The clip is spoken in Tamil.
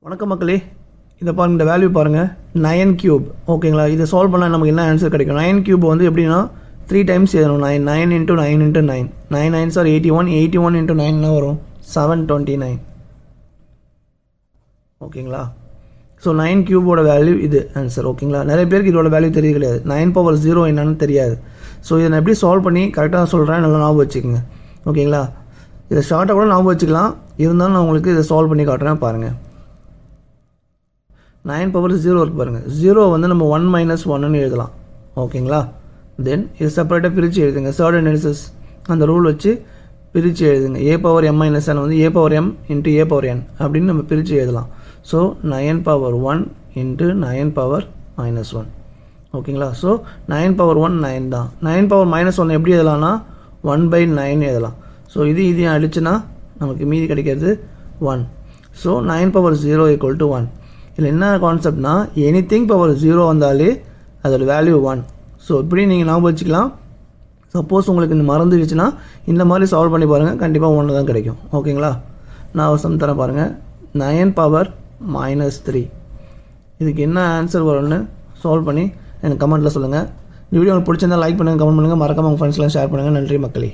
வணக்கம் மக்களே, இதை பாருங்கள், இந்த வேல்யூ பாருங்கள் 9 கியூப். ஓகேங்களா, இதை சால்வ் பண்ணால் நமக்கு என்ன ஆன்சர் கிடைக்கும்? 9 கியூப் வந்து எப்படின்னா 3 டைம்ஸ் எழுதணும். 9 இன்ட்டு 9 இன்ட்டு 9 9 9 சார் 81 81 இன்ட்டு 9 என்ன வரும்? 729. ஓகேங்களா, ஸோ 9 கியூபோட வேல்யூ இது ஆன்சர். ஓகேங்களா, நிறைய பேருக்கு இதோட வேல்யூ தெரிய கிடையாது. 9 பவர் 0 என்னன்னு தெரியாது. ஸோ இதை நான் எப்படி சால்வ் பண்ணி கரெக்டாக சொல்கிறேன், நல்லா ஞாபகம் வச்சுக்கோங்க. ஓகேங்களா, இதை ஷார்ட்டாக கூட ஞாபகம் வச்சுக்கலாம், இருந்தாலும் நான் உங்களுக்கு இதை சால்வ் பண்ணி காட்டுறேன் பாருங்கள். 9 பவர் 0 இருக்குது பாருங்கள். 0 வந்து நம்ம 1 மைனஸ் 1ன்னு எழுதலாம். ஓகேங்களா, தென் இது செப்பரேட்டாக பிரித்து எழுதுங்க. தேர்ட் அனாலிசிஸ் அந்த ரூல் வச்சு பிரித்து எழுதுங்க. a power m minus n வந்து a power m into a power n அப்படின்னு நம்ம பிரித்து எழுதலாம். So 9 power 1 into 9 power minus 1. ஓகேங்களா, ஸோ 9 பவர் 1 9 தான். 9 பவர் மைனஸ் 1 எப்படி எழுதலாம்னா 1/9 எழுதலாம். ஸோ இதையும் அடிச்சுன்னா நமக்கு மீதி கிடைக்கிறது 1. So 9 power 0 equal to 1. இதில் என்ன கான்செப்ட்னா எனிதிங் பவர் 0 வந்தாலே அதோட வேல்யூ 1. ஸோ இப்படி நீங்கள் ஞாபகம் வச்சுக்கலாம். சப்போஸ் உங்களுக்கு இந்த மறந்துடுச்சுன்னா இந்த மாதிரி சால்வ் பண்ணி பாருங்கள், கண்டிப்பாக 1 தான் கிடைக்கும். ஓகேங்களா, நான் ஒரு சம் தரேன் பாருங்கள். 9 பவர் மைனஸ் 3 இதுக்கு என்ன ஆன்சர் வரும்னு சால்வ் பண்ணி எனக்கு கமெண்ட்டில் சொல்லுங்கள். இந்த வீடியோ உங்களுக்கு பிடிச்சிருந்தா லைக் பண்ணுங்கள், கமெண்ட் பண்ணுங்கள், மறக்காம உங்கள் ஃப்ரெண்ட்ஸ்லாம் ஷேர் பண்ணுங்கள். நன்றி மக்களே.